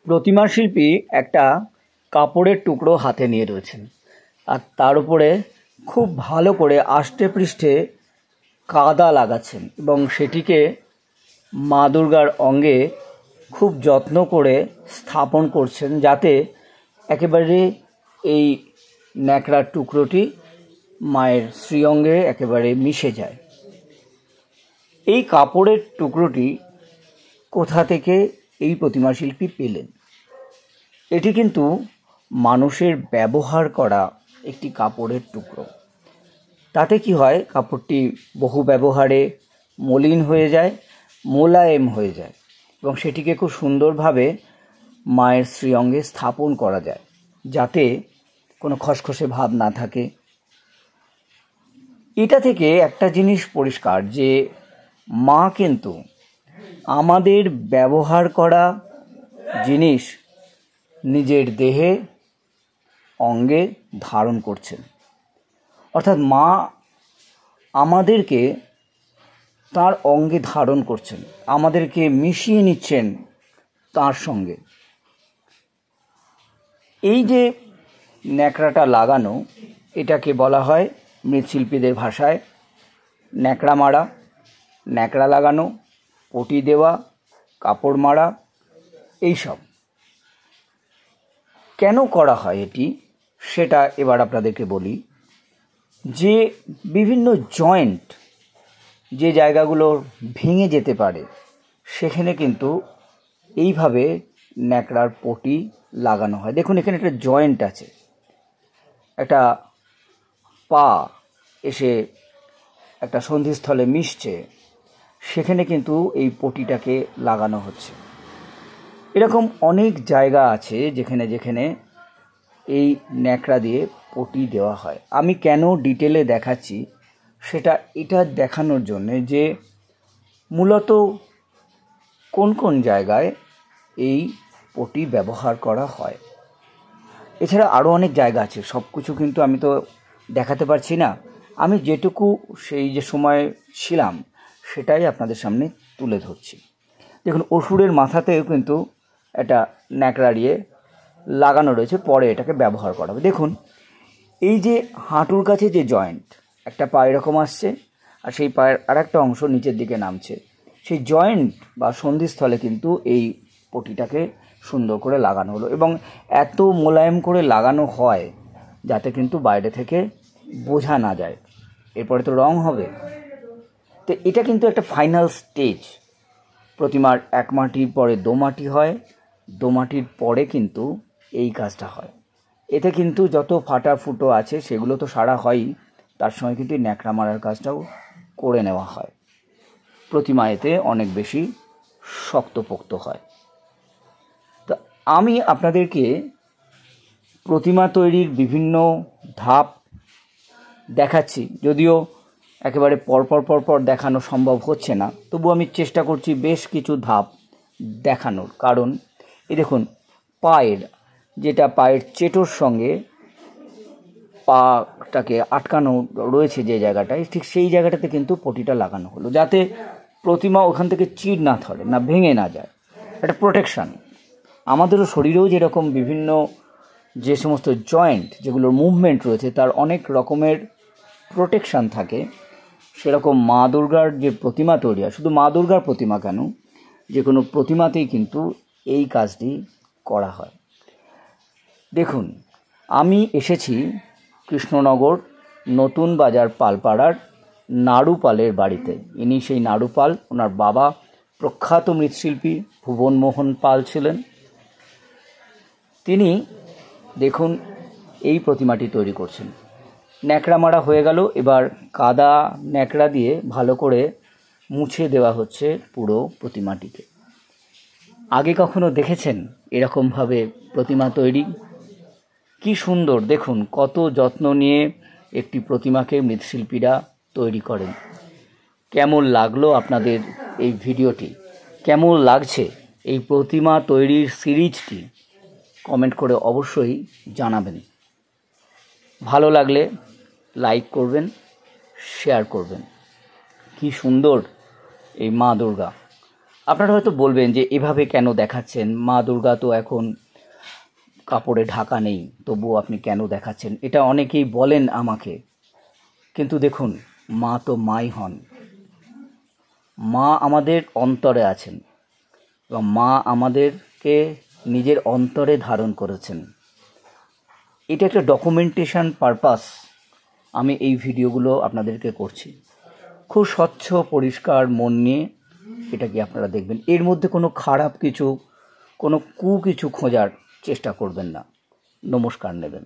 প্রতিমা শিল্পী একটা কাপড়ের টুকরো হাতে নিয়ে রয়েছেন আর তার উপরে খুব ভালো করে আষ্টে পৃষ্ঠে কাদা লাগাচ্ছেন এবং সেটিকে মা দুর্গার অঙ্গে খুব যত্ন করে স্থাপন করছেন যাতে একেবারে এই ন্যাকড়ার টুকরোটি মায়ের শ্রীঅঙ্গে একেবারে মিশে যায়। এই কাপড়ের টুকরোটি কোথা থেকে এই প্রতিমা শিল্পী পেলেন? এটি কিন্তু মানুষের ব্যবহার করা একটি কাপড়ের টুকরো। তাতে কি হয়, কাপড়টি বহু ব্যবহারে মলিন হয়ে যায়, মোলায়েম হয়ে যায় এবং সেটিকে খুব সুন্দরভাবে মায়ের শ্রীঅঙ্গে স্থাপন করা যায় যাতে কোনো খসখসে ভাব না থাকে। এটা থেকে একটা জিনিস পরিষ্কার যে মা কিন্তু আমাদের ব্যবহার করা জিনিস নিজের দেহে অঙ্গে ধারণ করছেন, অর্থাৎ মা আমাদেরকে তার অঙ্গে ধারণ করছেন, আমাদেরকে মিশিয়ে নিচ্ছেন তার সঙ্গে। এই যে ন্যাকড়াটা লাগানো, এটাকে বলা হয় মৃৎশিল্পীদের ভাষায় ন্যাকড়া মারা। ন্যাকড়া লাগানো, পটি দেওয়া, কাপড় মারা, এইসব কেন করা হয় এটি সেটা এবার আপনাদেরকে বলি। যে বিভিন্ন জয়েন্ট, যে জায়গাগুলো ভেঙে যেতে পারে, সেখানে কিন্তু এইভাবে ন্যাকড়ার পটি লাগানো হয়। দেখুন এখানে একটা জয়েন্ট আছে, একটা পা এসে একটা সন্ধিস্থলে মিশছে, সেখানে কিন্তু এই পটিটাকে লাগানো হচ্ছে। এরকম অনেক জায়গা আছে যেখানে যেখানে এই ন্যাকড়া দিয়ে পটি দেওয়া হয়। আমি কেন ডিটেলে দেখাচ্ছি সেটা এটা দেখানোর জন্যে যে মূলত কোন কোন জায়গায় এই পটি ব্যবহার করা হয়। এছাড়া আরও অনেক জায়গা আছে, সব কিছু কিন্তু আমি তো দেখাতে পারছি না। আমি যেটুকু সেই যে সময় ছিলাম সেটাই আপনাদের সামনে তুলে ধরছি। দেখুন অসুরের মাথাতেও কিন্তু একটা ন্যাকড়া দিয়ে লাগানো রয়েছে, পরে এটাকে ব্যবহার করা হবে। দেখুন এই যে হাঁটুর কাছে যে জয়েন্ট, একটা পা এরকম আসছে আর সেই পায়ের আর একটা অংশ নিচের দিকে নামছে, সেই জয়েন্ট বা সন্ধিস্থলে কিন্তু এই পটিটাকে সুন্দর করে লাগানো হলো এবং এত মোলায়েম করে লাগানো হয় যাতে কিন্তু বাইরে থেকে বোঝা না যায়। এরপরে তো রং হবে। তো এটা কিন্তু একটা ফাইনাল স্টেজ। প্রতিমার এক মাটির পরে দোমাটি হয়, দোমাটির পরে কিন্তু এই কাজটা হয়। এতে কিন্তু যত ফাটা ফুটো আছে সেগুলো তো সারা হয়ই, তার সঙ্গে কিন্তু ন্যাকড়া মারার কাজটাও করে নেওয়া হয়। প্রতিমা এতে অনেক বেশি শক্তপোক্ত হয়। তো আমি আপনাদেরকে প্রতিমা তৈরির বিভিন্ন ধাপ দেখাচ্ছি, যদিও একেবারে পরপর দেখানো সম্ভব হচ্ছে না, তবু আমি চেষ্টা করছি বেশ কিছু ধাপ দেখানোর। কারণ এই দেখুন পায়ের, যেটা পায়ের চেটোর সঙ্গে পাটাকে আটকানো রয়েছে যে জায়গাটায়, ঠিক সেই জায়গাটাতে কিন্তু পটিটা লাগানো হলো যাতে প্রতিমা ওখান থেকে চিড় না ধরে, না ভেঙে না যায়, একটা প্রোটেকশান। আমাদেরও শরীরেও যেরকম বিভিন্ন যে সমস্ত জয়েন্ট যেগুলোর মুভমেন্ট রয়েছে তার অনেক রকমের প্রোটেকশান থাকে, সেরকম মা দুর্গার যে প্রতিমা তৈরি হয়, শুধু মা দুর্গার প্রতিমা কেন, যে কোনো প্রতিমাতেই কিন্তু এই কাজটি করা হয়। দেখুন আমি এসেছি কৃষ্ণনগর নতুন বাজার পালপাড়ার নাড়ু পালের বাড়িতে। ইনি সেই নাড়ু পাল, ওনার বাবা প্রখ্যাত মৃৎশিল্পী ভুবন মোহন পাল ছিলেন। তিনি দেখুন এই প্রতিমাটি তৈরি করছেন। ন্যাকড়া মারা হয়ে গেল, এবার কাদা ন্যাকড়া দিয়ে ভালো করে মুছে দেওয়া হচ্ছে পুরো প্রতিমাটিকে। আগে কখনো দেখেছেন এরকমভাবে প্রতিমা তৈরি? কি সুন্দর, দেখুন কত যত্ন নিয়ে একটি প্রতিমাকে মৃৎশিল্পীরা তৈরি করেন। কেমন লাগলো আপনাদের এই ভিডিওটি? কেমন লাগছে এই প্রতিমা তৈরির সিরিজটি? কমেন্ট করে অবশ্যই জানাবেন। ভালো লাগলে লাইক করবেন, শেয়ার করবেন। কি সুন্দর এই মা দুর্গা। আপনারা হয়তো বলবেন যে এভাবে কেন দেখাচ্ছেন, মা দুর্গা তো এখন কাপড়ে ঢাকা নেই, তবুও আপনি কেন দেখাচ্ছেন? এটা অনেকেই বলেন আমাকে, কিন্তু দেখুন, মা তো মাই হন। মা আমাদের অন্তরে আছেন এবং মা আমাদেরকে নিজের অন্তরে ধারণ করেছেন। এটা একটা ডকুমেন্টেশন পারপাস আমি এই ভিডিওগুলো আপনাদেরকে করছি। খুব স্বচ্ছ পরিষ্কার মন নিয়ে এটা কি আপনারা দেখবেন। এর মধ্যে কোনো খারাপ কিছু, কোনো কিছু খোঁজার চেষ্টা করবেন না। নমস্কার নেবেন।